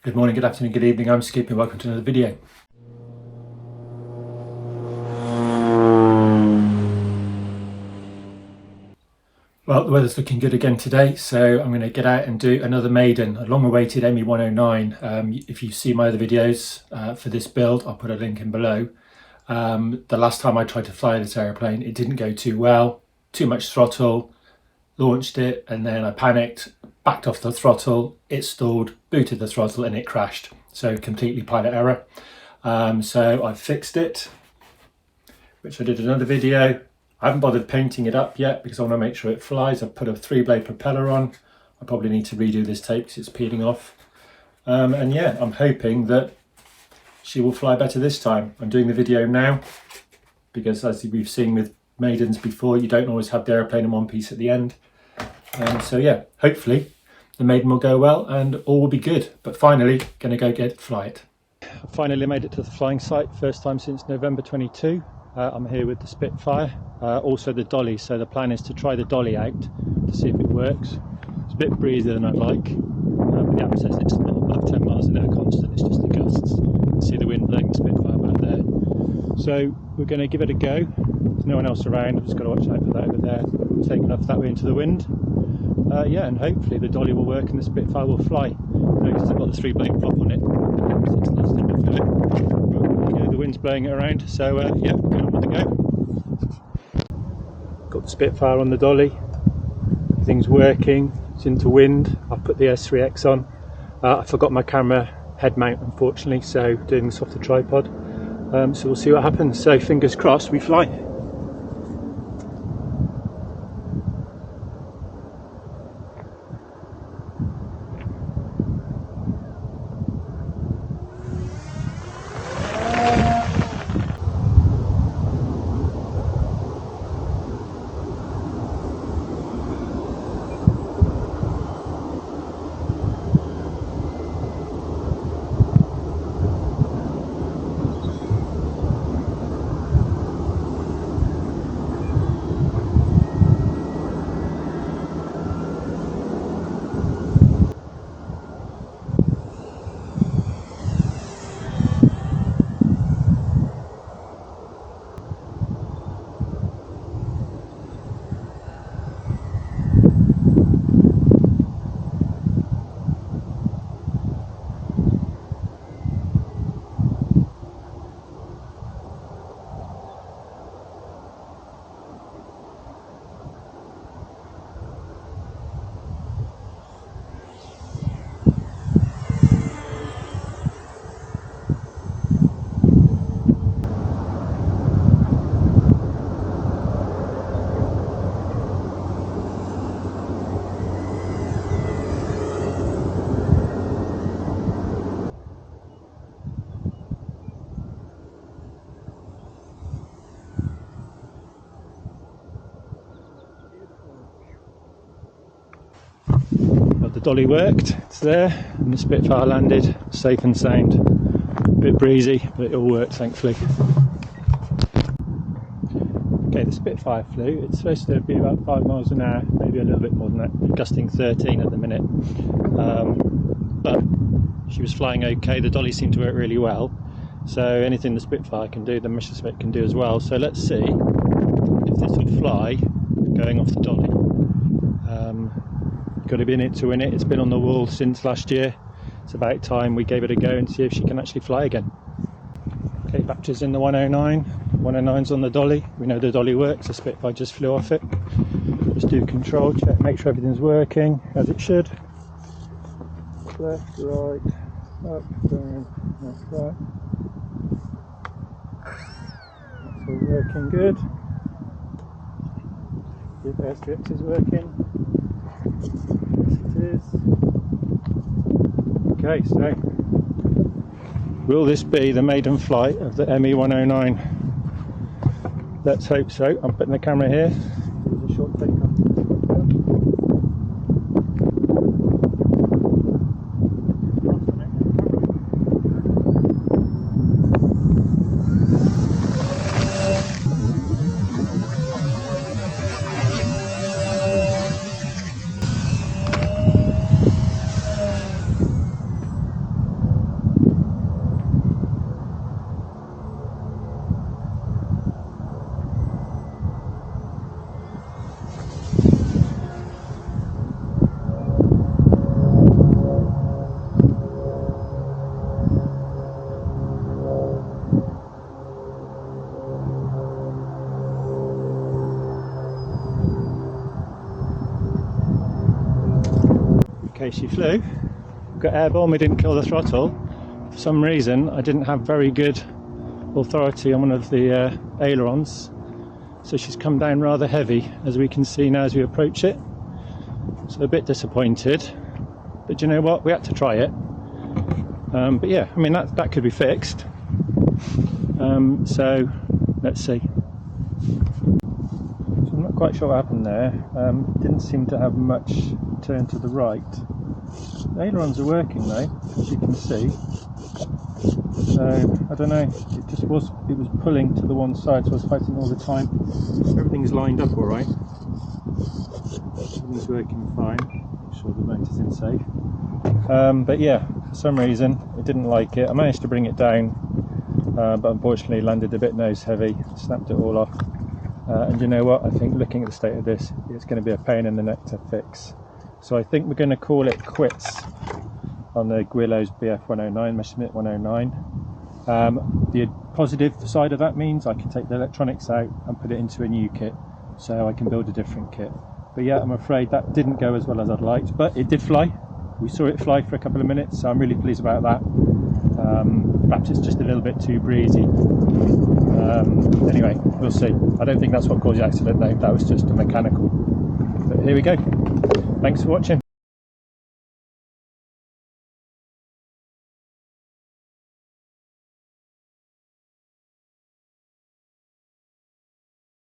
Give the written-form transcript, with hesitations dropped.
Good morning, good afternoon, good evening. I'm SKippy. Welcome to another video. Well, the weather's looking good again today, so I'm going to get out and do another Maiden, a long-awaited Me109. If you see my other videos for this build, I'll put a link in below. The last time I tried to fly this aeroplane, it didn't go too well. Too much throttle, launched it, and then I panicked, backed off the throttle, it stalled, booted the throttle, and it crashed. So completely pilot error. So I fixed it, which I did another video. I haven't bothered painting it up yet because I want to make sure it flies. I've put a 3-blade propeller on. I probably need to redo this tape because it's peeling off. And yeah, I'm hoping that she will fly better this time. I'm doing the video now because, as we've seen with Maidens before, you don't always have the aeroplane in one piece at the end. So yeah, hopefully the Maiden will go well and all will be good. But finally, going to go fly it. I finally made it to the flying site, first time since November 22. I'm here with the Spitfire, also the dolly, so the plan is to try the dolly out to see if it works. It's a bit breezier than I'd like, but the app says it's not above 10 miles an hour constant, it's just the gusts. You can see the wind blowing the Spitfire back there. So we're going to give it a go. There's no one else around, I've just got to watch out for that over there, taking off that way into the wind. Yeah, and hopefully the dolly will work and the Spitfire will fly. Notice I've got the 3-blade prop on it since last time I flew it. The wind's blowing it around, so yeah, going on with the go. Got the Spitfire on the dolly, everything's working, it's into wind. I've put the S3X on. I forgot my camera head mount unfortunately, so doing this off the tripod. So we'll see what happens, so fingers crossed we fly. The dolly worked, it's there, and the Spitfire landed safe and sound. A bit breezy, but it all worked thankfully. Okay, the Spitfire flew. It's supposed to be about 5 miles an hour, maybe a little bit more than that, gusting 13 at the minute. But she was flying okay, the dolly seemed to work really well. So anything the Spitfire can do, the Messershmitt can do as well. So let's see if this will fly going off the dolly. Got to be in it to win it. It's been on the wall since last year. It's about time we gave it a go and see if she can actually fly again. Okay, batteries in the 109. 109's on the dolly. We know the dolly works. The Spitfire just flew off it. Just do control check, make sure everything's working as it should. Left, right, up, down, left, right. That's all working good. The SKippy is working. Yes, it is. Okay, so will this be the maiden flight of the Me109? Let's hope so. I'm putting the camera here. Here's a short take off. she flew, got airborne, we didn't kill the throttle. For some reason I didn't have very good authority on one of the ailerons, so she's come down rather heavy, as we can see now as we approach it. So a bit disappointed, but you know what, we had to try it. But yeah, I mean that could be fixed. So let's see. So I'm not quite sure what happened there. Didn't seem to have much turn to the right. The ailerons are working though, as you can see. So I don't know, it was pulling to the one side, so I was fighting all the time. Everything's lined up all right. Everything's working fine. Make sure the motor's in safe. But yeah, for some reason it didn't like it. I managed to bring it down, but unfortunately landed a bit nose heavy, snapped it all off. And you know what, I think looking at the state of this, it's going to be a pain in the neck to fix. So I think we're going to call it quits on the Guillow's BF109, Messershmitt 109. The positive side of that means I can take the electronics out and put it into a new kit, so I can build a different kit. But yeah, I'm afraid that didn't go as well as I'd liked, but it did fly. We saw it fly for a couple of minutes, so I'm really pleased about that. Perhaps it's just a little bit too breezy. Anyway, we'll see. I don't think that's what caused the accident though, that was just a mechanical. But here we go. Thanks for watching.